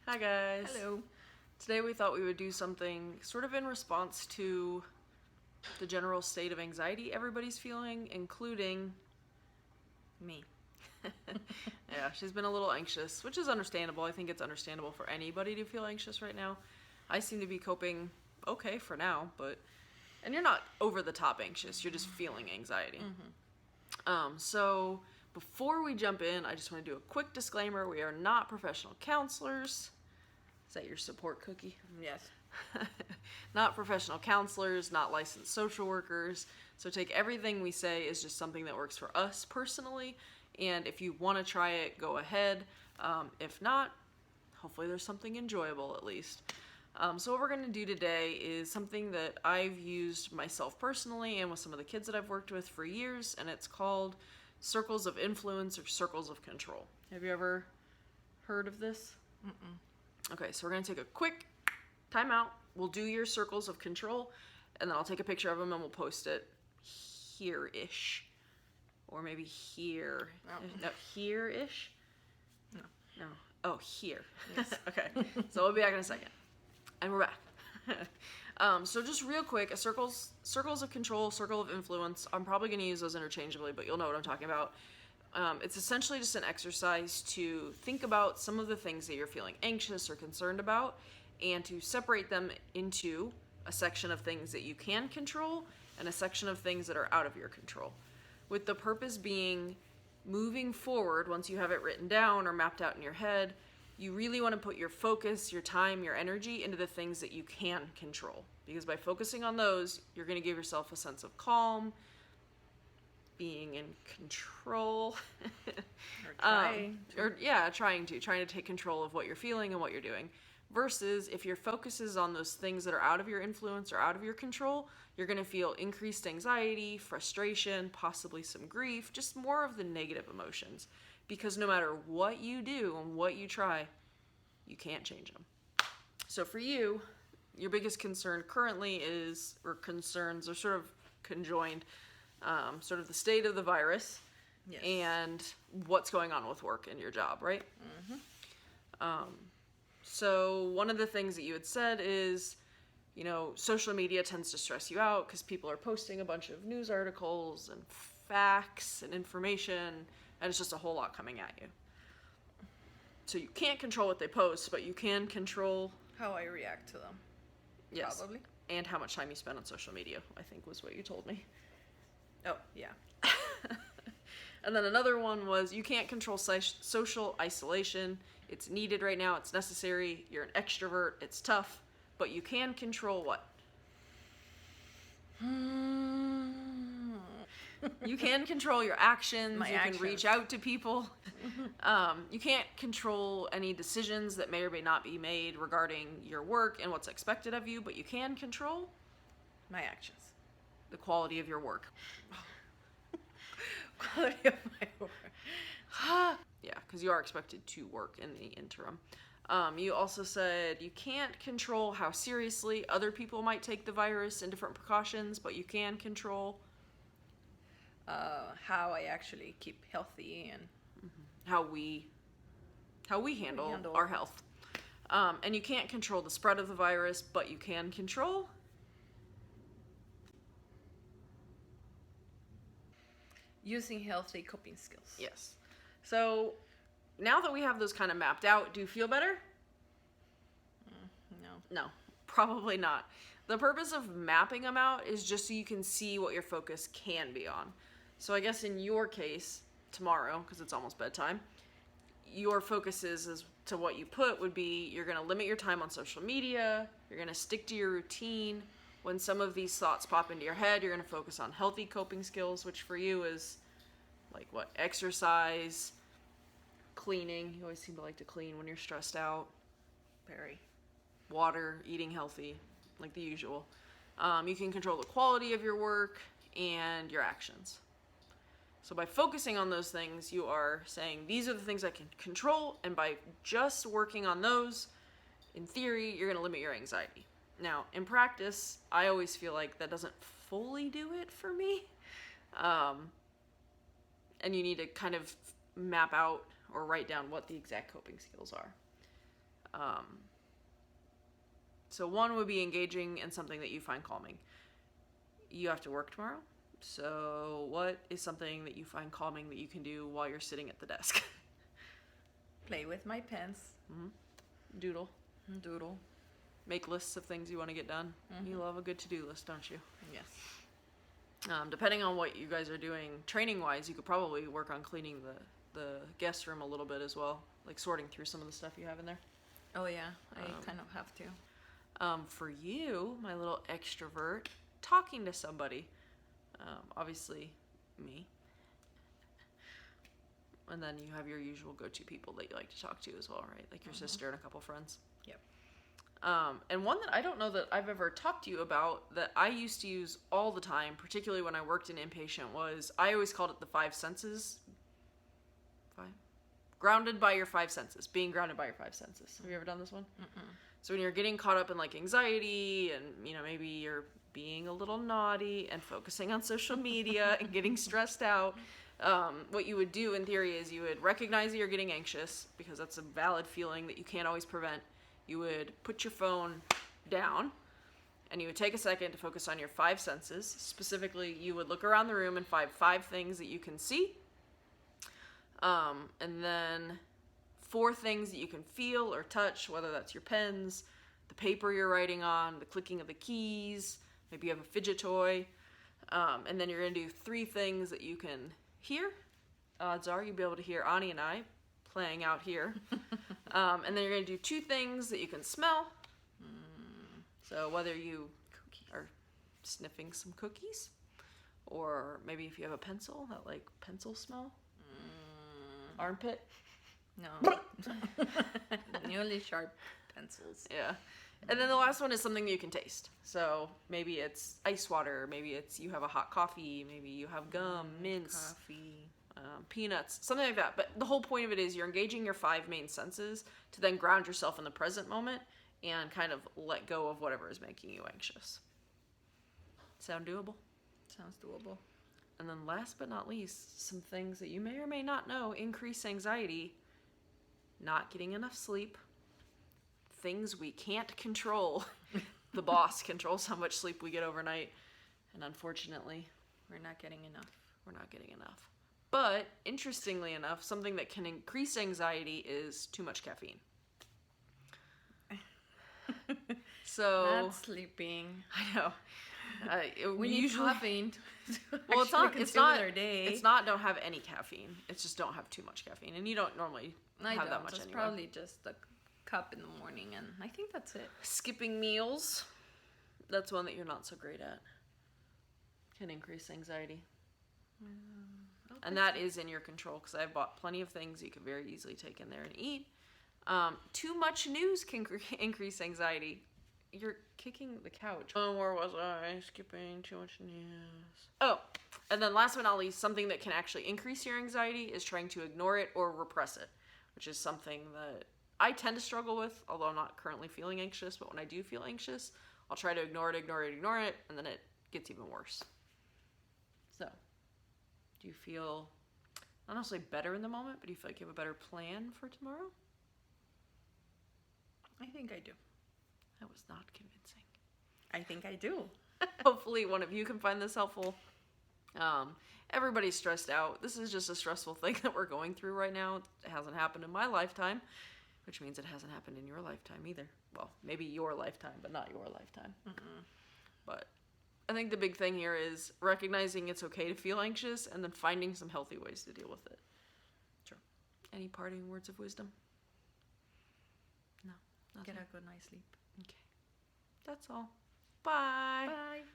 Hi guys. Hello. Today we thought we would do something sort of in response to the general state of anxiety everybody's feeling, including Me. yeah, she's been a little anxious, which is understandable. I think it's understandable for anybody to feel anxious right now. I seem to be coping okay for now, and you're not over the top anxious, you're just feeling anxiety. So before we jump in, I just want to do a quick disclaimer. We are not professional counselors. Is that your support cookie? Yes. Not professional counselors, not licensed social workers. So take everything we say as just something that works for us personally. And if you want to try it, go ahead. If not, hopefully there's something enjoyable at least. So what we're going to do today is something that I've used myself personally and with some of the kids that I've worked with for years, and it's called circles of influence or circles of control. Have you ever heard of this? Okay, so we're going to take a quick time out. We'll do your circles of control, and then I'll take a picture of them and we'll post it here-ish. Or maybe here. No, here-ish? No. Oh, here. Yes. Okay, so we'll be back in a second. And we're back. So just real quick, circles of control, circle of influence. I'm probably going to use those interchangeably, but you'll know what I'm talking about. It's essentially just an exercise to think about some of the things that you're feeling anxious or concerned about, and to separate them into a section of things that you can control and a section of things that are out of your control. With the purpose being, moving forward, once you have it written down or mapped out in your head, you really want to put your focus, your time, your energy into the things that you can control. Because by focusing on those, you're going to give yourself a sense of calm, being in control. Trying to take control of what you're feeling and what you're doing. Versus if your focus is on those things that are out of your influence or out of your control, you're going to feel increased anxiety, frustration, possibly some grief, just more of the negative emotions. Because no matter what you do and what you try, you can't change them. So for you, your biggest concern currently concerns are sort of conjoined, sort of the state of the virus. Yes. And what's going on with work and your job, right? So one of the things that you had said is, social media tends to stress you out because people are posting a bunch of news articles and facts and information, and it's just a whole lot coming at you. So you can't control what they post, but you can control how I react to them. Yes. Probably. And how much time you spend on social media, I think was what you told me. Oh, yeah. And then another one was you can't control social isolation. It's needed right now. It's necessary. You're an extrovert. It's tough. But you can control what? You can control your actions. You can reach out to people. You can't control any decisions that may or may not be made regarding your work and what's expected of you. But you can control my actions. The quality of your work. Quality of my work. Yeah, because you are expected to work in the interim. You also said you can't control how seriously other people might take the virus and different precautions, but you can control how I actually keep healthy and how we handle our health. And you can't control the spread of the virus, but you can control using healthy coping skills. Yes. So now that we have those kind of mapped out, do you feel better? No, probably not. The purpose of mapping them out is just so you can see what your focus can be on. So I guess in your case, tomorrow, because it's almost bedtime, your focus is as to what you put would be you're going to limit your time on social media, you're going to stick to your routine. When some of these thoughts pop into your head, you're going to focus on healthy coping skills, which for you is like what? Exercise, cleaning. You always seem to like to clean when you're stressed out. Very. Water, eating healthy, like the usual. You can control the quality of your work and your actions. So by focusing on those things, you are saying, these are the things I can control, and by just working on those, in theory, you're going to limit your anxiety. Now, in practice, I always feel like that doesn't fully do it for me. And you need to kind of map out or write down what the exact coping skills are. So one would be engaging in something that you find calming. You have to work tomorrow. So what is something that you find calming that you can do while you're sitting at the desk? Play with my pens. Doodle. Doodle. Make lists of things you want to get done. You love a good to-do list, don't you? Yes. Depending on what you guys are doing training-wise, you could probably work on cleaning the guest room a little bit as well. Like sorting through some of the stuff you have in there. Oh yeah, I kind of have to. For you, my little extrovert, talking to somebody. Obviously, me. And then you have your usual go-to people that you like to talk to as well, right? Like your sister and a couple friends. Yep. And one that I don't know that I've ever talked to you about that I used to use all the time, particularly when I worked in inpatient, was I always called it the 5 senses. Grounded by your 5 senses. Being grounded by your 5 senses. Have you ever done this one? So when you're getting caught up in like anxiety and, you know, maybe you're being a little naughty and focusing on social media and getting stressed out, what you would do in theory is you would recognize that you're getting anxious because that's a valid feeling that you can't always prevent. You would put your phone down and you would take a second to focus on your 5 senses. Specifically, you would look around the room and find 5 things that you can see. And then 4 things that you can feel or touch, whether that's your pens, the paper you're writing on, the clicking of the keys, maybe you have a fidget toy. And then you're going to do 3 things that you can hear. Odds are you'll be able to hear Ani and I playing out here. And then you're going to do 2 things that you can smell. So whether you are sniffing some cookies, or maybe if you have a pencil, that like pencil smell. Armpit. No. Nearly sharp pencils. Yeah. And then the last one is something you can taste. So maybe it's ice water, maybe it's you have a hot coffee, maybe you have gum, mints, Coffee. peanuts, something like that. But the whole point of it is you're engaging your 5 main senses to then ground yourself in the present moment and kind of let go of whatever is making you anxious. Sound doable? Sounds doable. And then last but not least, some things that you may or may not know increase anxiety. Not getting enough sleep. Things we can't control. The boss controls how much sleep we get overnight. And unfortunately, We're not getting enough. we're not getting enough. But, interestingly enough, something that can increase anxiety is too much caffeine. So, Not sleeping. I know. We need caffeine to Well, it's actually not. It's continue not. with our day. It's not. Don't have any caffeine. It's just don't have too much caffeine, and you don't normally I have don't. that much It's anyway. probably just a cup in the morning, and I think that's it. Skipping meals. That's one that you're not so great at. Can increase anxiety, and that is in your control because I've bought plenty of things you could very easily take in there and eat. Too much news can increase anxiety. You're kicking the couch. Oh, where was I? Skipping too much news. Oh, and then last but not least, something that can actually increase your anxiety is trying to ignore it or repress it, which is something that I tend to struggle with, although I'm not currently feeling anxious, but when I do feel anxious, I'll try to ignore it, and then it gets even worse. So, do you feel, not necessarily better in the moment, but do you feel like you have a better plan for tomorrow? I think I do. That was not convincing. I think I do. Hopefully one of you can find this helpful. Everybody's stressed out. This is just a stressful thing that we're going through right now. It hasn't happened in my lifetime, which means it hasn't happened in your lifetime either. Well, maybe your lifetime, but not your lifetime. But I think the big thing here is recognizing it's okay to feel anxious and then finding some healthy ways to deal with it. Sure. Any parting words of wisdom? No. Nothing. Get a good night's sleep. Okay. That's all. Bye. Bye.